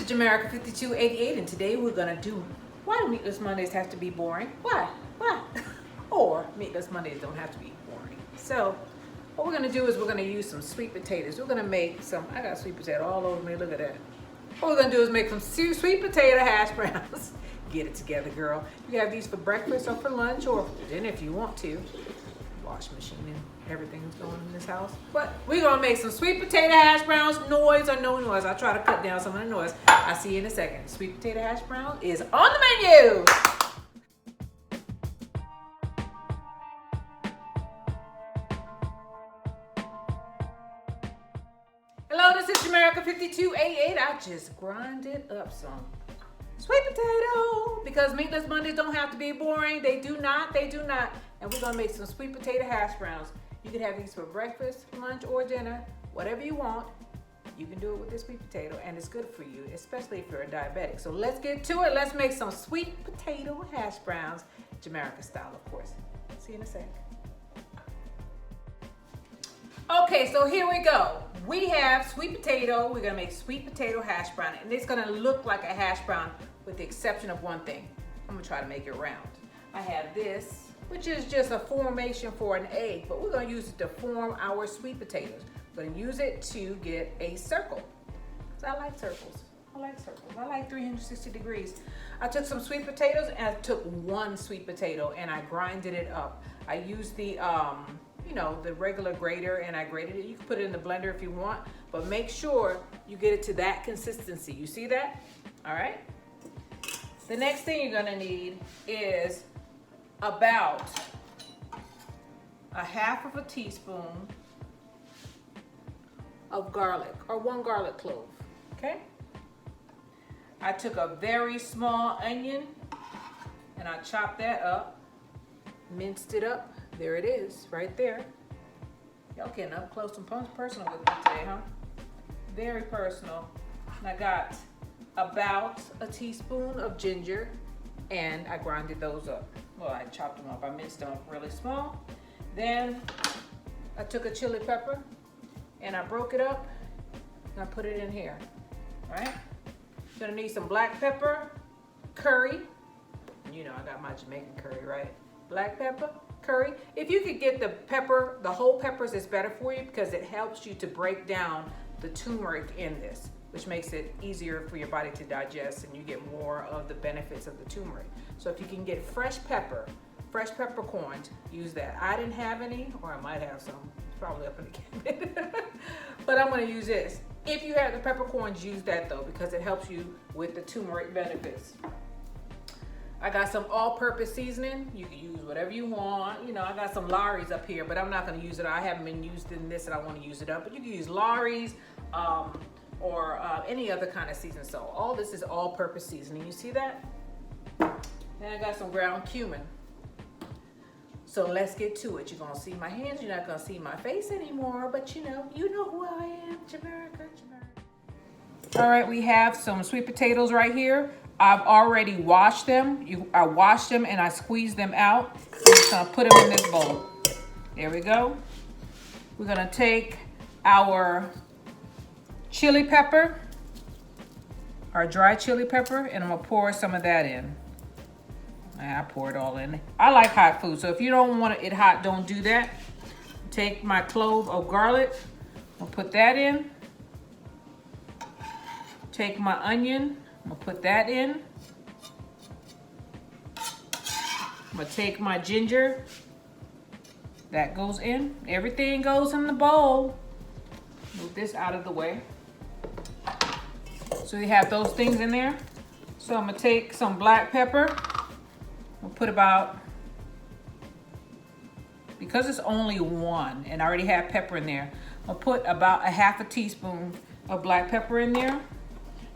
is Jamaica 5288, and today we're gonna do why do Meatless Mondays have to be boring? Why? Or Meatless Mondays don't have to be boring. So what we're gonna do is we're gonna use some sweet potatoes. We're gonna make some. I got sweet potato all over me. Look at that. What we're gonna do is make some sweet potato hash browns. Get it together, girl. You have these for breakfast or for lunch or for dinner if you want to. Washing machine and everything's going in this house. But we're gonna make some sweet potato hash browns, noise or no noise. I try to cut down some of the noise. I'll see you in a second. Sweet potato hash brown is on the menu. Hello, this is Jamaica 5288. I just grinded up some sweet potato because Meatless Mondays don't have to be boring. They do not. And we're gonna make some sweet potato hash browns. You can have these for breakfast, lunch, or dinner, whatever you want. You can do it with this sweet potato, and it's good for you, especially if you're a diabetic. So let's get to it. Let's make some sweet potato hash browns, Jamaica style, of course. See you in a sec. Okay, so here we go. We have sweet potato. We're gonna make sweet potato hash brown, and it's gonna look like a hash brown with the exception of one thing. I'm gonna try to make it round. I have this, which is just a formation for an egg, but we're gonna use it to form our sweet potatoes. We're gonna use it to get a circle. So I like circles. I like 360 degrees. I took some sweet potatoes and I took one sweet potato and I grinded it up. I used the the regular grater and I grated it. You can put it in the blender if you want, but make sure you get it to that consistency. You see that? All right. The next thing you're gonna need is about a half of a teaspoon of garlic or one garlic clove, okay? I took a very small onion and I chopped that up, minced it up. There it is, right there. Y'all getting up close and personal with me today, huh? Very personal. And I got about a teaspoon of ginger and I grinded those up. Well, I chopped them up. I minced them up really small. Then I took a chili pepper and I broke it up and I put it in here, all right? You're gonna need some black pepper, curry. You know I got my Jamaican curry, right? Black pepper, curry. If you could get the pepper, the whole peppers is better for you because it helps you to break down the turmeric in this, which makes it easier for your body to digest and you get more of the benefits of the turmeric. So if you can get fresh peppercorns, use that. I didn't have any, or I might have some. It's probably up in the cabinet. But I'm gonna use this. If you have the peppercorns, use that though, because it helps you with the turmeric benefits. I got some all-purpose seasoning. You can use whatever you want. You know, I got some Lawry's up here, but I'm not gonna use it. I haven't been used in this and I wanna use it up, but you can use Lawry's, or any other kind of seasoning. So all this is all-purpose seasoning. You see that? Then I got some ground cumin. So let's get to it. You're gonna see my hands. You're not gonna see my face anymore, but you know who I am, Jamaica. All right, we have some sweet potatoes right here. I've already washed them. I washed them and I squeezed them out. I'm just gonna put them in this bowl. There we go. We're gonna take our chili pepper, our dry chili pepper, and I'm gonna pour some of that in. I pour it all in. I like hot food, so if you don't want it hot, don't do that. Take my clove of garlic, I'll put that in. Take my onion, I'm gonna put that in. I'm gonna take my ginger, that goes in. Everything goes in the bowl. Move this out of the way. So you have those things in there. So I'm gonna take some black pepper. I'll put about, because it's only one and I already have pepper in there, I'll put about a half a teaspoon of black pepper in there.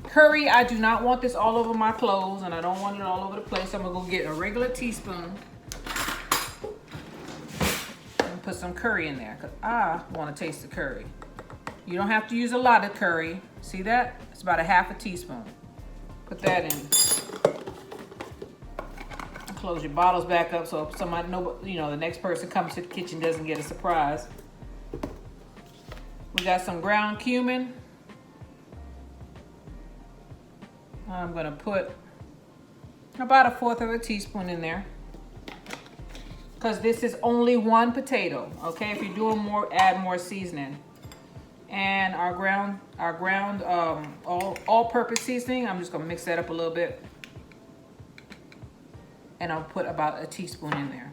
Curry, I do not want this all over my clothes and I don't want it all over the place. So I'm gonna go get a regular teaspoon and put some curry in there because I want to taste the curry. You don't have to use a lot of curry. See that? It's about a half a teaspoon. Put that in. Close your bottles back up so if somebody, the next person comes to the kitchen doesn't get a surprise. We got some ground cumin. I'm gonna put about 1/4 teaspoon in there, because this is only one potato. Okay, if you're doing more, add more seasoning. And our ground all-purpose seasoning, I'm just gonna mix that up a little bit, and I'll put about a teaspoon in there.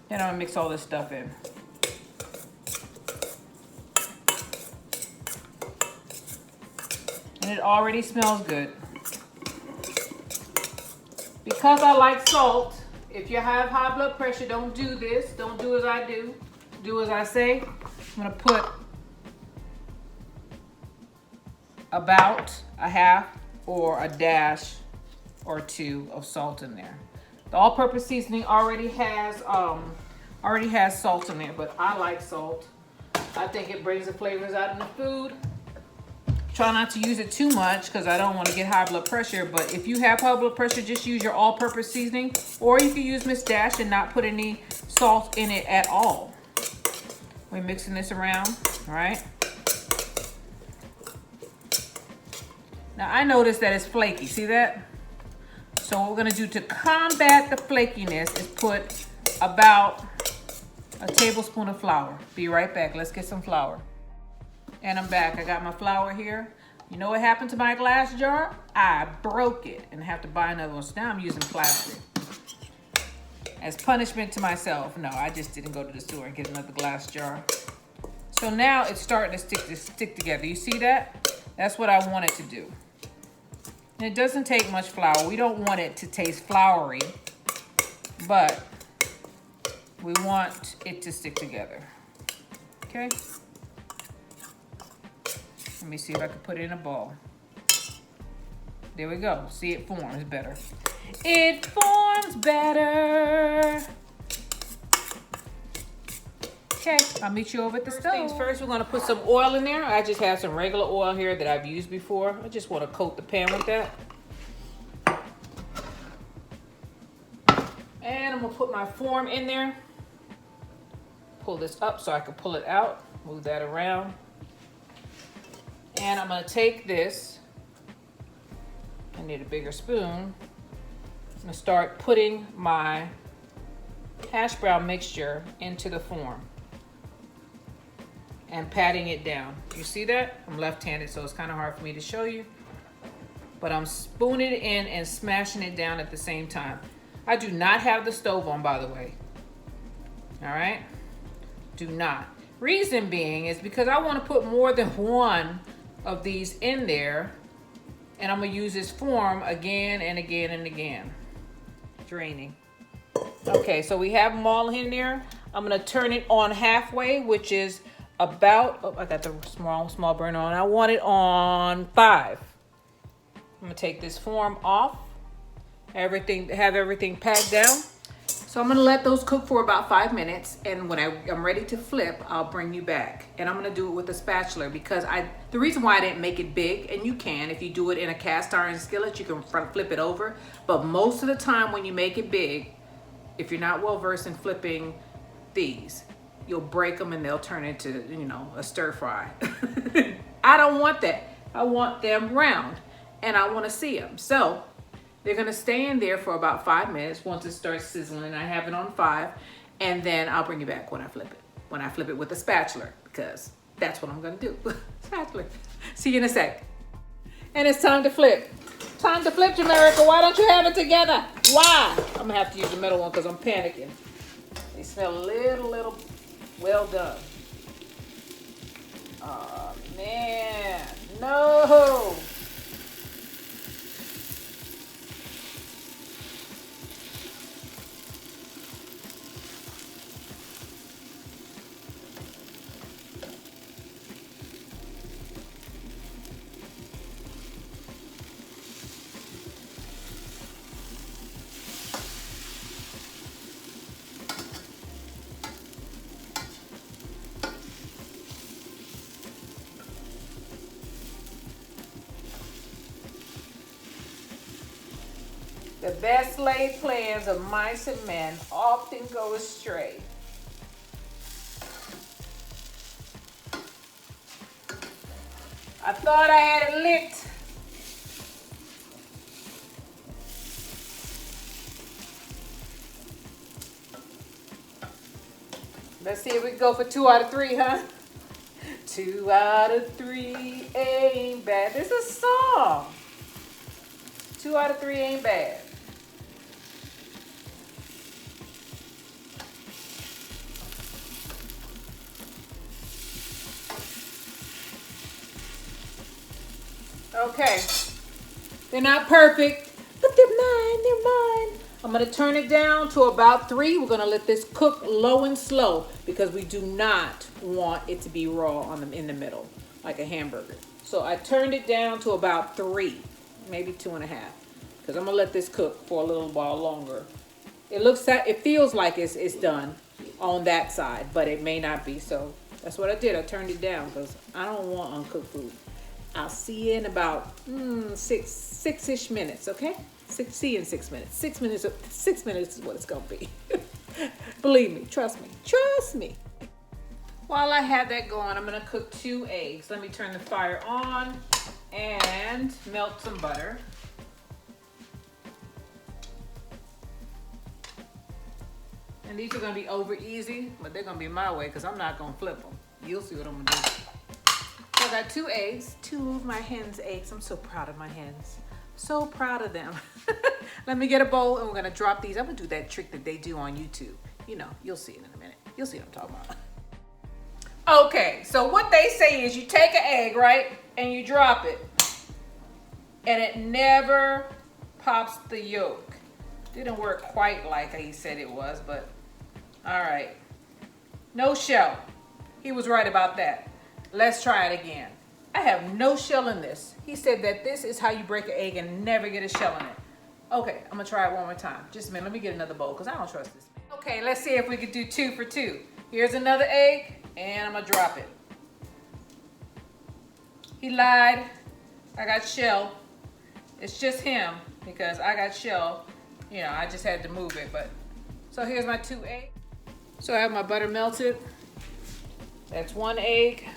Then I'm gonna mix all this stuff in. And it already smells good. Because I like salt, if you have high blood pressure, don't do this. Don't do as I do. Do as I say. I'm gonna put about a half or a dash or two of salt in there. The all-purpose seasoning already has salt in there, but I like salt. I think it brings the flavors out in the food. Try not to use it too much because I don't want to get high blood pressure, but if you have high blood pressure, just use your all-purpose seasoning, or you can use Miss Dash and not put any salt in it at all. We're mixing this around, all right? Now I noticed that it's flaky, see that? So what we're gonna do to combat the flakiness is put about a tablespoon of flour. Be right back, let's get some flour. And I'm back, I got my flour here. You know what happened to my glass jar? I broke it and have to buy another one. So now I'm using plastic. As punishment to myself. No, I just didn't go to the store and get another glass jar. So now it's starting to stick together. You see that? That's what I want it to do. And it doesn't take much flour. We don't want it to taste floury, but we want it to stick together. Okay? Let me see if I can put it in a ball. There we go. See, it forms better. It forms better. Okay, I'll meet you over at the stove. First things first, we're gonna put some oil in there. I just have some regular oil here that I've used before. I just wanna coat the pan with that. And I'm gonna put my form in there. Pull this up so I can pull it out. Move that around. And I'm gonna take this, I need a bigger spoon. I'm gonna start putting my hash brown mixture into the form and patting it down. You see that? I'm left-handed, so it's kind of hard for me to show you, but I'm spooning it in and smashing it down at the same time. I do not have the stove on, by the way. All right? Do not. Reason being is because I want to put more than one of these in there, and I'm gonna use this form again and again and again. Draining. Okay, so we have them all in there. I'm gonna turn it on halfway, which is about, oh, I got the small burner on. I want it on 5. I'm gonna take this form off, have everything packed down. So I'm gonna let those cook for about 5 minutes, and when I'm ready to flip, I'll bring you back. And I'm gonna do it with a spatula because the reason why I didn't make it big, and you can, if you do it in a cast iron skillet, you can flip it over. But most of the time when you make it big, if you're not well versed in flipping these, you'll break them and they'll turn into, you know, a stir fry. I don't want that. I want them round and I wanna see them. So they're gonna stay in there for about 5 minutes. Once it starts sizzling, I have it on 5, and then I'll bring you back when I flip it. When I flip it with a spatula, because that's what I'm gonna do. Spatula. See you in a sec. And it's time to flip. Time to flip, Jamaica. Why don't you have it together? Why? I'm gonna have to use the middle one because I'm panicking. They smell a little well done. Oh man, no. The best laid plans of mice and men often go astray. I thought I had it licked. Let's see if we can go for 2 out of 3, huh? 2 out of 3 ain't bad. This is a song. 2 out of 3 ain't bad. Okay. They're not perfect, but they're mine. They're mine. I'm going to turn it down to about 3. We're going to let this cook low and slow because we do not want it to be raw in the middle, like a hamburger. So I turned it down to about 3, maybe 2.5, because I'm going to let this cook for a little while longer. It feels like it's done on that side, but it may not be. So that's what I did. I turned it down because I don't want uncooked food. I'll see you in about six-ish minutes, okay? See you in 6 minutes. 6 minutes. 6 minutes is what it's gonna be. Believe me, trust me. While I have that going, I'm gonna cook 2 eggs. Let me turn the fire on and melt some butter. And these are gonna be over easy, but they're gonna be my way because I'm not gonna flip them. You'll see what I'm gonna do. So I got 2 eggs, 2 of my hens' eggs. I'm so proud of my hens. So proud of them. Let me get a bowl and we're gonna drop these. I'm gonna do that trick that they do on YouTube. You know, you'll see it in a minute. You'll see what I'm talking about. Okay, so what they say is you take an egg, right? And you drop it. And it never pops the yolk. Didn't work quite like he said it was, but all right. No shell. He was right about that. Let's try it again. I have no shell in this. He said that this is how you break an egg and never get a shell in it. Okay, I'm gonna try it one more time. Just a minute, let me get another bowl because I don't trust this. Okay, let's see if we could do 2 for 2. Here's another egg and I'm gonna drop it. He lied. I got shell. It's just him because I got shell. You know, I just had to move it, but. So here's my 2 eggs. So I have my butter melted. That's 1 egg.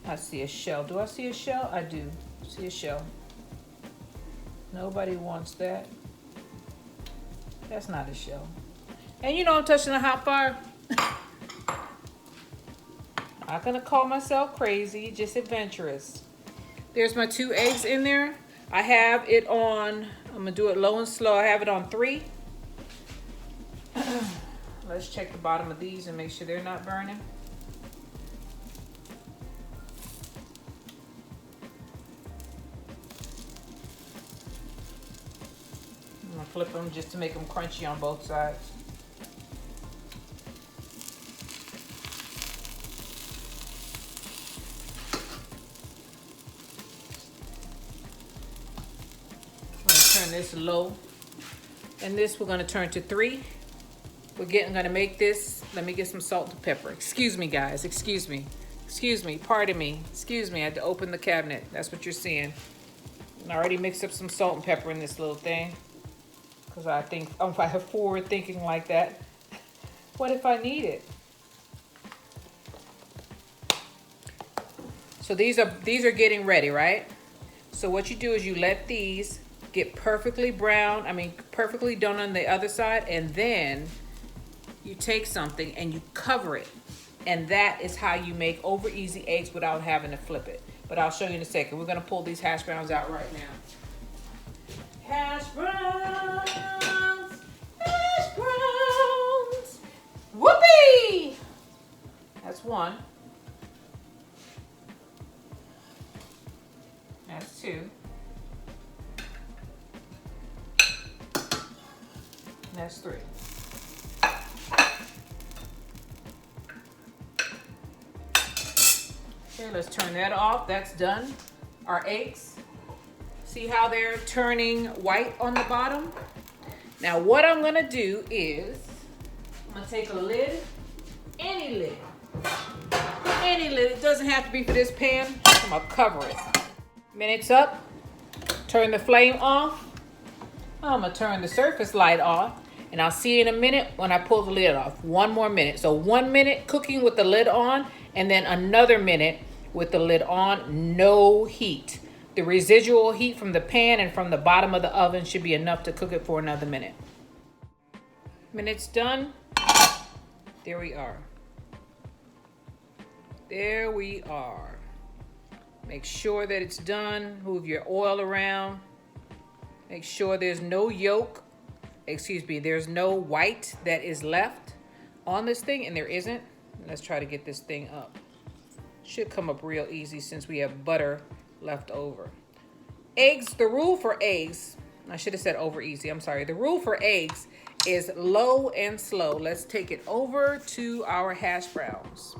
I see a shell. Do I see a shell? I do see a shell. Nobody wants that. That's not a shell. And you know I'm touching a hot fire. Not gonna call myself crazy, just adventurous. There's my 2 eggs in there. I have it on, I'm gonna do it low and slow. I have it on 3. Let's check the bottom of these and make sure they're not burning. I'm gonna flip them just to make them crunchy on both sides. I'm gonna turn this low, and this we're gonna turn to 3. I'm gonna make this. Let me get some salt and pepper. Excuse me, guys. Excuse me. Pardon me. Excuse me. I had to open the cabinet. That's what you're seeing. And I already mixed up some salt and pepper in this little thing. Because I think, if I have forward thinking like that, what if I need it? So these are getting ready, right? So what you do is you let these get perfectly brown, perfectly done on the other side, and then you take something and you cover it. And that is how you make over easy eggs without having to flip it. But I'll show you in a second. We're gonna pull these hash browns out right now. Hash browns, hash browns. Whoopee! That's 1. That's 2. That's 3. Okay, let's turn that off. That's done. Our eggs. See how they're turning white on the bottom? Now what I'm gonna do is, I'm gonna take a lid, any lid. It doesn't have to be for this pan. I'm gonna cover it. Minutes up, turn the flame off. I'm gonna turn the surface light off, and I'll see you in a minute when I pull the lid off. 1 more minute. So 1 minute cooking with the lid on, and then another minute with the lid on, no heat. The residual heat from the pan and from the bottom of the oven should be enough to cook it for another minute. Minute's done. There we are. There we are. Make sure that it's done. Move your oil around. Make sure there's no yolk. Excuse me, there's no white that is left on this thing, and there isn't. Let's try to get this thing up. Should come up real easy since we have butter left over. Eggs, the rule for eggs, I should have said over easy, I'm sorry. The rule for eggs is low and slow. Let's take it over to our hash browns.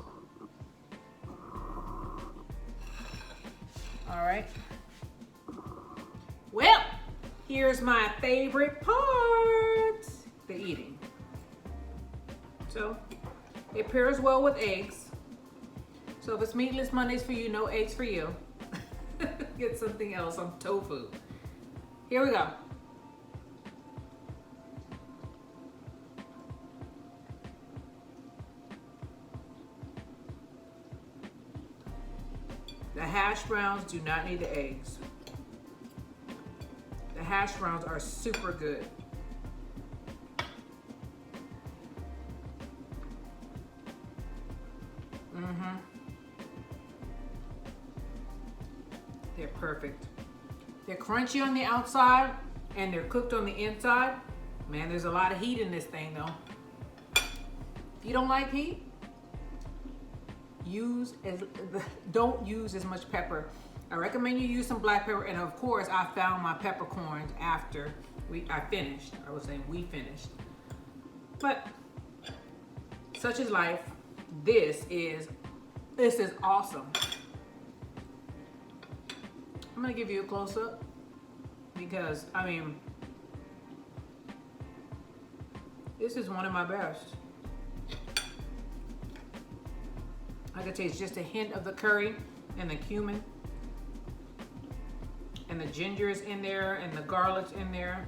All right. Well, here's my favorite part, the eating. So it pairs well with eggs. So if it's meatless Mondays for you, no eggs for you. Get something else, some tofu. Here we go. The hash browns do not need the eggs. The hash browns are super good. They're perfect. They're crunchy on the outside and they're cooked on the inside. Man, there's a lot of heat in this thing though. If you don't like heat, don't use as much pepper. I recommend you use some black pepper, and of course I found my peppercorns after I finished. I was saying we finished. But such is life. This is awesome. I'm gonna give you a close-up because I mean this is one of my best. I can taste just a hint of the curry and the cumin, and the ginger is in there, and the garlic's in there.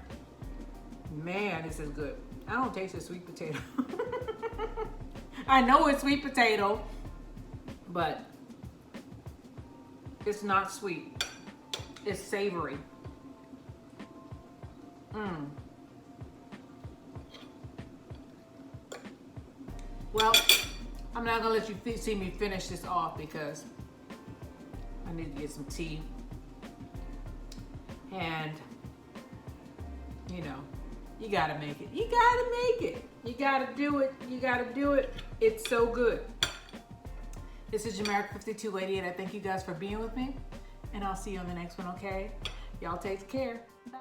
Man, this is good. I don't taste the sweet potato. I know it's sweet potato, but it's not sweet. It's savory. Well, I'm not gonna let you see me finish this off because I need to get some tea. And, you know, you gotta make it. You gotta make it. You gotta do it. You gotta do it. It's so good. This is Jamerica 5288. I thank you guys for being with me. And I'll see you on the next one, okay? Y'all take care. Bye.